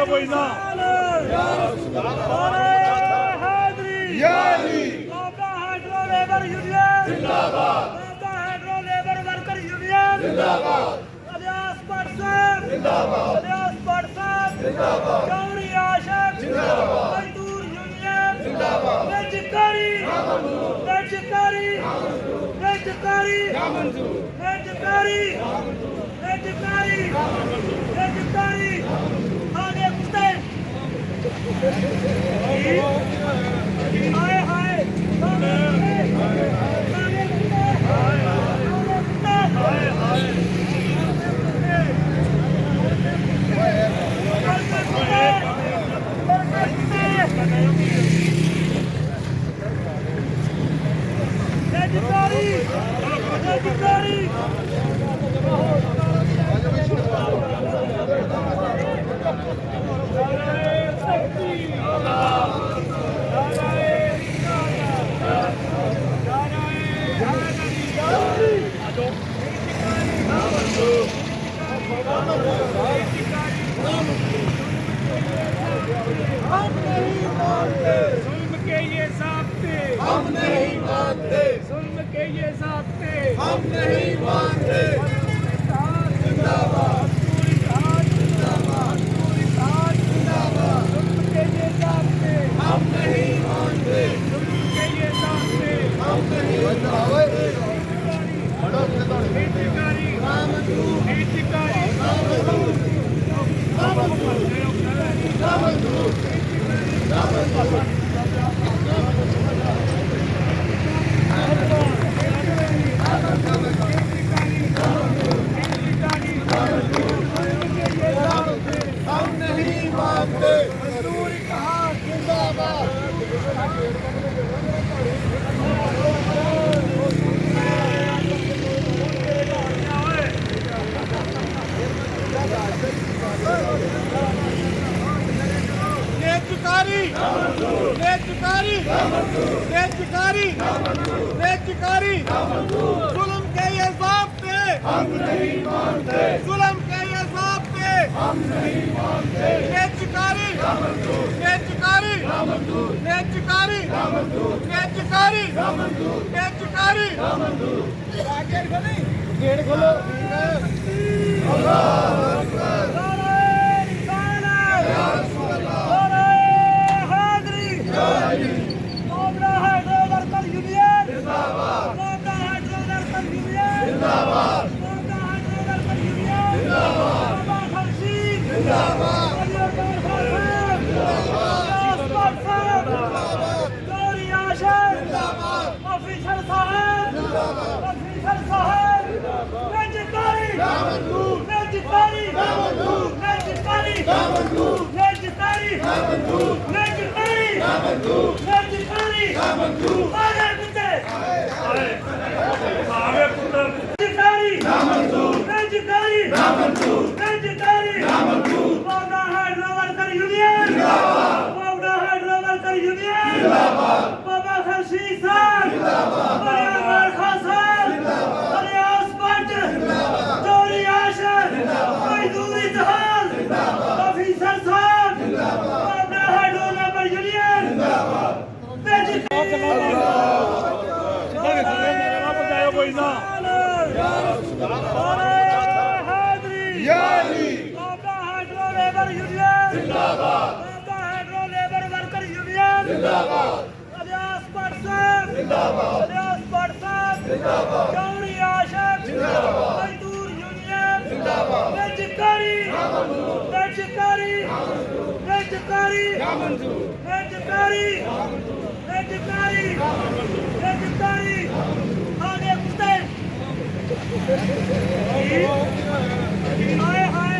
कोई ना hydro labour union जिंदाबाद, हाइड्रो लेबर वर्कर यूनियन जिंदाबाद, अलियास भट्ट साहब जिंदाबाद, अलियास भट्ट साहब जिंदाबाद, चौधरी आशिक जिंदाबाद, मजदूर यूनियन जिंदाबाद, बेजकारी बेजकारी बेजकारी बेजकारी बेजकारी बेजकारी आगे कुत्ते हाय हाय जुल्म के ये ज़ाब्ते हम नहीं मानते, जुल्म के ये ज़ाब्ते हम नहीं मानते, जिंदाबाद पूरी हाथ जिंदाबाद, पूरी हाथ जिंदाबाद, जुल्म के ये ज़ाब्ते हम नहीं मानते, जुल्म के ये ज़ाब्ते हम नहीं मानते, बेजकारी हम नहीं मानते, मजदूरी कहा जिंदाबाद। बेजकारी बेजकारी बेजकारी बेजकारी जुल्म के ये ज़ाब्ते हम नहीं मानते, जुल्म के ये ज़ाब्ते हम नहीं मानते, बेजकारी बेजकारी बेजकारी बेजकारी बेजकारी गेट खोलो बाबा खर्शी साहब जिंदाबाद, खान साहब जिंदाबाद, अलियास भट्ट जिंदाबाद, चौधरी आशिक जिंदाबाद, मजदूर इत्तेहाद जिंदाबाद, ऑफिसर साहब जिंदाबाद, बाबा हाइड्रो लेबर यूनियन जिंदाबाद, कोई ना बाबा हाइड्रो लेबर यूनियन जिंदाबाद, बाबा हाइड्रो लेबर वर्कर यूनियन जिंदाबाद, अलियास भट्ट साहब जिंदाबाद, अलियास भट्ट साहब जिंदाबाद, चौधरी आशिक जिंदाबाद, मजदूर यूनियन जिंदाबाद, बेजकारी बेजकारी बेजकारी बेजकारी बेजकारी बेजकारी आगे कुत्ते हाय हाय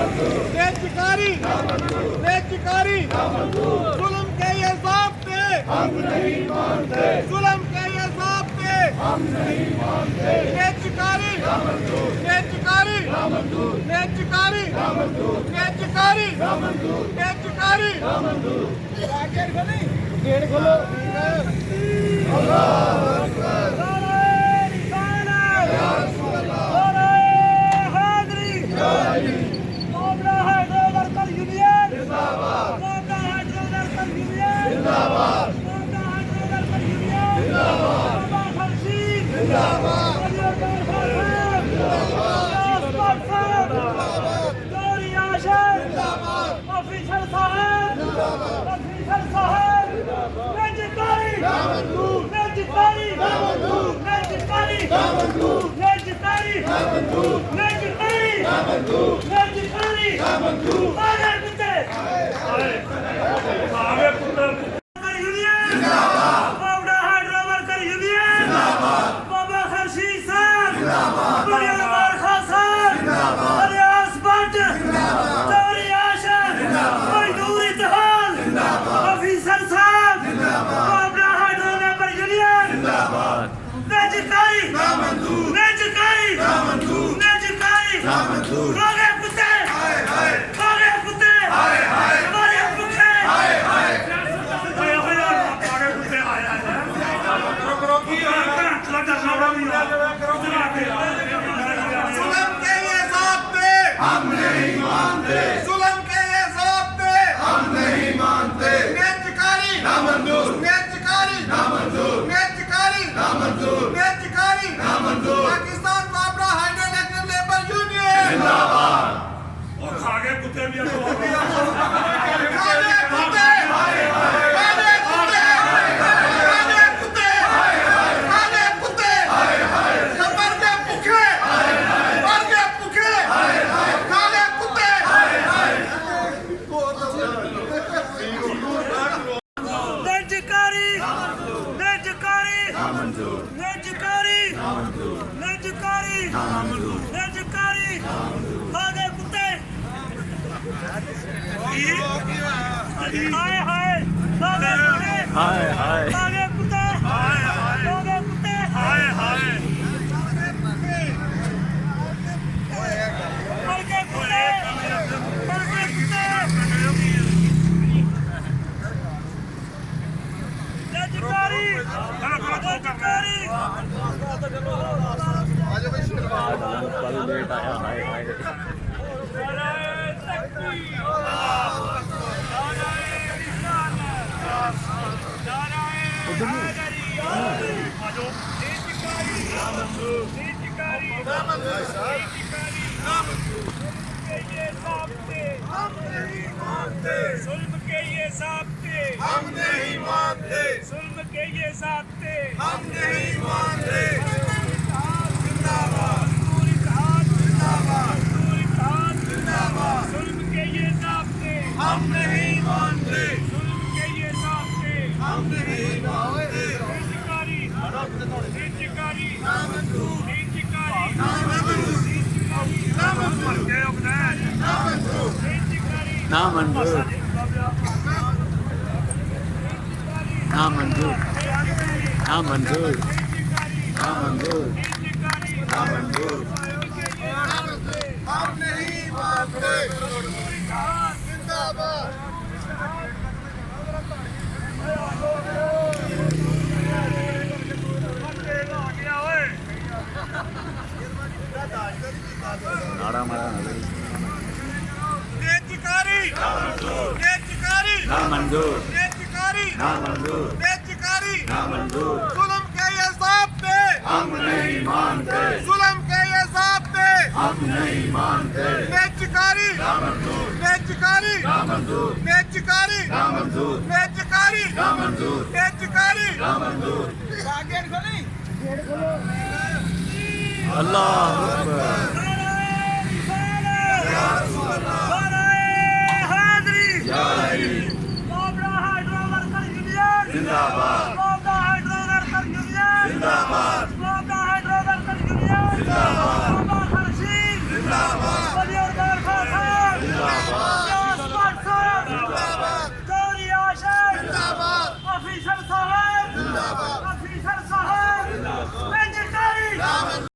बेचिकारी बेचिकारी जुल्म के ये ज़ाब्ते हम नहीं मानते, जुल्म के ये ज़ाब्ते हम नहीं मानते, बेचिकारी बेचिकारी बेचिकारी बेचिकारी बेचिकारी गेट खोलो Pakistan Kabra hydroelectric labour union जिंदाबाद और खागे कुत्ते भी लेट आया जुल्म के ये ज़ाब्ते हम नहीं मानते, जुल्म के ये ज़ाब्ते हम नहीं मानते। जिंदाबाद मजदूर इत्तेहाद जिंदाबाद, मजदूर इत्तेहाद जिंदाबाद। जुल्म के ये ज़ाब्ते हम नहीं मानते, जुल्म के ये ज़ाब्ते हम नहीं मानते। बेचिकारी बेचिकारी बेचिकारी ना मंजूर ना मंजूर ना मंजूर ना मंजूर ना मंजूर हम नहीं मानते जिंदाबाद। नारा मारा बेचिकारी बेचिकारी ना मंजूर बेचिकारी ना मंजूर बेचिकारी ना मंजूर। जुल्म के ये ज़ाब्ते हम नहीं मानते, जुल्म के ये ज़ाब्ते हम नहीं मानते। बेचिकारी ना मंजूर बेचिकारी ना मंजूर बेचिकारी ना मंजूर बेचिकारी ना मंजूर बेचिकारी ना मंजूर। गेट खोली अल्लाह अकबर जिंदाबाद।